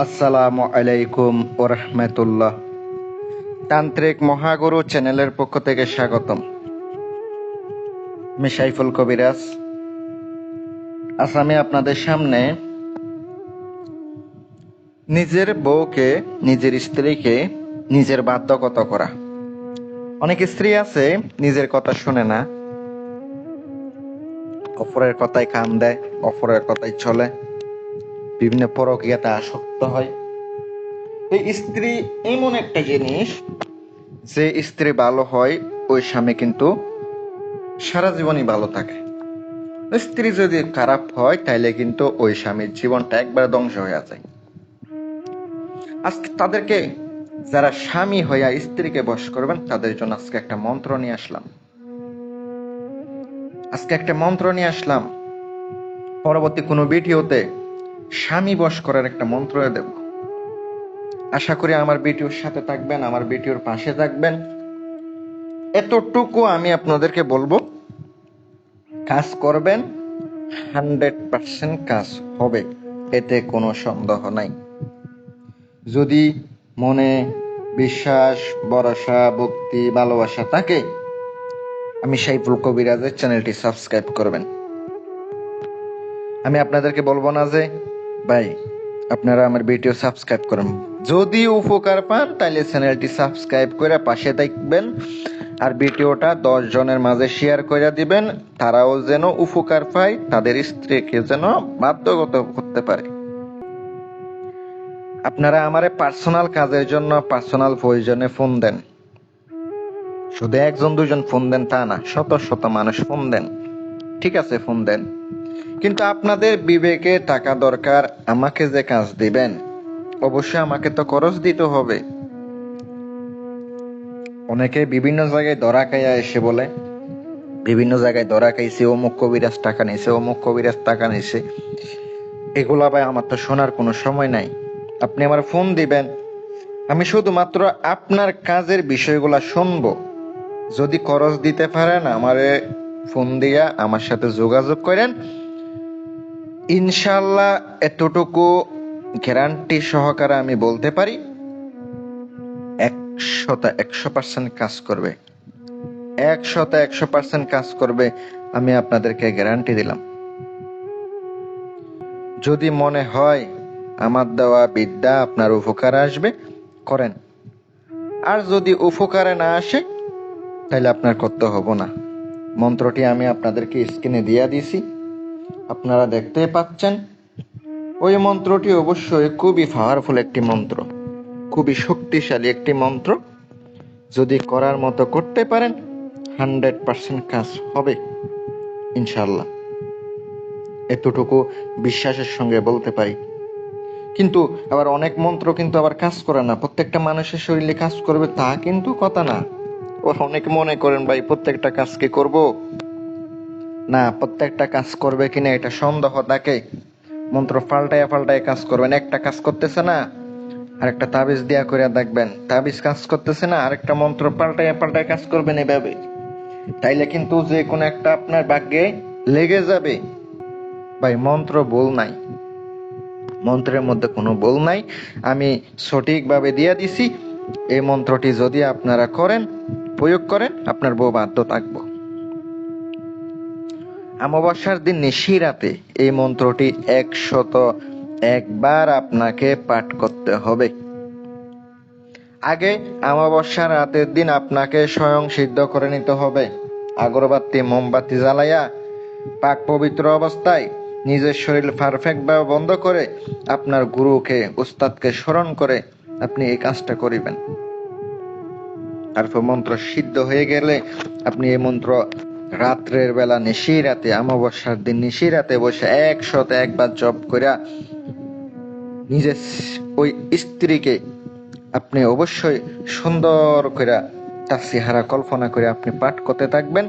আসসালামু আলাইকুম ওরহমতুল্লাহ। তান্ত্রিক মহাগুরু চ্যানেলের পক্ষ থেকে স্বাগতম। আমি সাইফুল কবিরাজ। আজ আমি আপনাদের সামনে নিজের বউকে, নিজের স্ত্রীকে নিজের বাধ্যগত করা। অনেক স্ত্রী আছে নিজের কথা শুনে না, অপরের কথায় কান দেয়, অপরের কথায় চলে, বিভিন্ন পরকীয়াতে আসক্ত হয়। এই স্ত্রী এমন একটা জিনিস, যে স্ত্রী ভালো হয় ওই স্বামী কিন্তু সারা জীবনই ভালো থাকে। স্ত্রী যদি খারাপ হয় তাইলে কিন্তু ওই স্বামীর জীবনটা একবার ধ্বংস হয়ে যায়। আজকে তাদেরকে, যারা স্বামী হইয়া স্ত্রীকে বশ করবেন, তাদের জন্য আজকে একটা মন্ত্র নিয়ে আসলাম। পরবর্তী কোনো ভিডিওতে স্বামী বশ করার একটা মন্ত্র দেব। আশা করি আমার ভিডিওর সাথে থাকবেন, আমার ভিডিওর পাশে থাকবেন। এতটুকু আমি আপনাদেরকে বলবো, কাজ করবেন, 100% কাজ হবে, এতে কোনো সন্দেহ নাই। যদি মনে বিশ্বাস, ভরসা, ভক্তি, ভালোবাসা থাকে, আমি সাইফুল কবিরাজের চ্যানেলটি সাবস্ক্রাইব করবেন। আমি আপনাদেরকে বলবো না যে ভাই আপনারা আমার ভিডিও সাবস্ক্রাইব করেন। যদি উপকার পান তাহলে চ্যানেলটি সাবস্ক্রাইব করে পাশে থাকবেন, আর ভিডিওটা 10 জনের মাঝে শেয়ার করে দিবেন, তারাও যেন উপকার পায়, তাদের স্ত্রীকে যেন বাধ্যগত করতে পারে। আপনারা আমারে পার্সোনাল কাজের জন্য, পার্সোনাল প্রয়োজনে ফোন দেন। শুধু 1-2জন ফোন দেন তা না, শত শত মানুষ ফোন দেন। ঠিক আছে, ফোন দেন, কিন্তু আপনাদের বিবেকে টাকা দরকার। আমাকে যে কাজ দিবেন, অবশ্যই আমাকে তো খরচ দিতে হবে। অনেকে বিভিন্ন জায়গায় ধরা খাইয়া এসে বলে, বিভিন্ন জায়গায় ধরা খাইছে, অমুক কবিরাজ টাকা নিছে, অমুক কবিরাজ টাকা নিছে। এগুলা ভাই আমার তো শোনার কোনো সময় নাই। আপনি আমার ফোন দিবেন, আমি শুধুমাত্র আপনার কাজের বিষয়গুলা শুনবো। যদি খরচ দিতে পারেন, আমারে ফোন দিয়া আমার সাথে যোগাযোগ করেন। ইনশাল্লাহ এতটুকু গ্যারান্টি সহকারে আমি বলতে পারি, 100% কাজ করবে, 100% কাজ করবে। আমি আপনাদেরকে গ্যারান্টি দিলাম। যদি মনে হয় আমার দেওয়া বিদ্যা আপনার উপকারে আসবে, করেন। আর যদি উপকারে না আসে, তাহলে আপনার করতে হবে না। মন্ত্রটি আমি আপনাদেরকে স্ক্রিনে দিয়ে দিছি, আপনারা দেখতেই পাচ্ছেন। ওই মন্ত্রটি অবশ্যই খুবই পাওয়ারফুল একটি মন্ত্র, খুবই শক্তিশালী একটি মন্ত্র। যদি করার মতো করতে পারেন, 100% কাজ হবে ইনশাল্লাহ। এতটুকু বিশ্বাসের সঙ্গে বলতে পারি। কিন্তু আবার অনেক মন্ত্র কিন্তু আবার কাজ করে না। প্রত্যেকটা মানুষের শরীরে কাজ করবে তা কিন্তু কথা না। অনেকে মনে করেন ভাই প্রত্যেকটা কাজ কি করব না, প্রত্যেকটা কাজ করবে কিনা এটা সন্দেহ থাকে। মন্ত্র পাল্টায় কাজ করবেন, একটা কাজ করতেছে না আরেকটা তাবিজ দিয়া করে দেখবেন, তাবিজ কাজ করতেছে না আরেকটা মন্ত্র পাল্টায় কাজ করবেন। এভাবে তাইলে কিন্তু যে কোনো একটা আপনার ভাগ্যে লেগে যাবে। ভাই মন্ত্র ভুল নাই, মন্ত্রের মধ্যে কোনো ভুল নাই। আমি সঠিকভাবে দিয়ে দিছি। এই মন্ত্রটি যদি আপনারা করেন, প্রয়োগ করেন, আপনার বউ বাধ্য থাকবো। অমাবস্যার দিন নিশিরাতে এই মন্ত্রটি 101 বার আপনাকে পাঠ করতে হবে। আগে অমাবস্যার রাতের দিন আপনাকে স্বয়ং সিদ্ধ করে নিতে হবে। আগরবাতি, মোমবাতি জ্বালাইয়া পাক পবিত্র অবস্থায় নিজের শরীর পারফেক্ট ভাবে বন্ধ করে আপনার গুরুকে, উস্তাদকে স্মরণ করে আপনি এই কাজটা করিবেন। তারপর মন্ত্র সিদ্ধ হয়ে গেলে আপনি এই মন্ত্র রাত্রের বেলা নিশিরাতে, অমাবস্যার দিন নিশিরাতে বসে 101 বার জপ করে নিজের ওই স্ত্রীকে আপনি অবশ্যই সুন্দর করে তার চেহারা কল্পনা করে আপনি পাঠ করতে থাকবেন।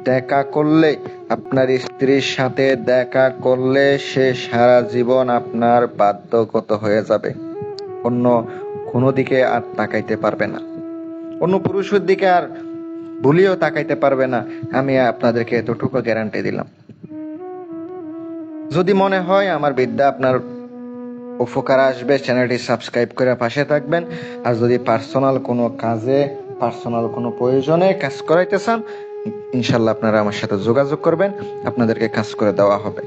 দেখা করলে, আপনার স্ত্রীর সাথে দেখা করলে সে সারা জীবন আপনার বাধ্যগত হয়ে যাবে। অন্য কোনো দিকে আর তাকাইতে পারবে না, অন্য পুরুষের দিকে আর ভুলিও তাকাইতে পারবে না। আমি আপনাদেরকে এতটুকু গ্যারান্টি দিলাম। যদি মনে হয় আমার বিদ্যা আপনার উপকার আসবে। চ্যানেলটি সাবস্ক্রাইব করে পাশে থাকবেন। আর যদি পার্সোনাল কোনো কাজে, পার্সোনাল কোনো প্রয়োজনে কাজ করাইতে চান, ইনশাল্লাহ আপনারা আমার সাথে যোগাযোগ করবেন, আপনাদেরকে কাজ করে দেওয়া হবে।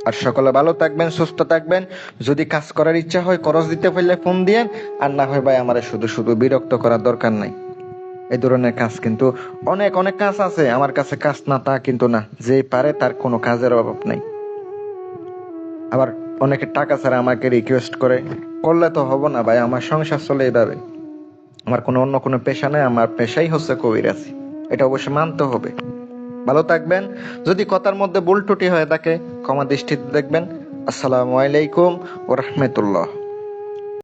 আর সকলে ভালো থাকবেন, সুস্থ থাকবেন। যদি কাজ করার ইচ্ছা হয়, খরচ দিতে পারলে ফোন দিয়েন। আর না হয় ভাই, আমার শুধু শুধু বিরক্ত করার দরকার নাই। এই ধরনের কাজ কিন্তু অনেক অনেক কাজ আছে, আমার কাছে কাজ না তা কিন্তু না, যে পারে তার কোনো কাজের অভাব নাই। আবার অনেকে টাকা ছাড়া আমাকে রিকোয়েস্ট করে, করলে তো হবো না ভাই, আমার সংসার চলে এইভাবে, আমার কোনো অন্য কোনো পেশা নেই, আমার পেশাই হচ্ছে কবিরাজি, এটা অবশ্যই মানতে হবে। ভালো থাকবেন। যদি কথার মধ্যে ভুল ত্রুটি হয়ে থাকে ক্ষমা দৃষ্টিতে দেখবেন। আসসালামু আলাইকুম ওয়া রাহমাতুল্লাহ।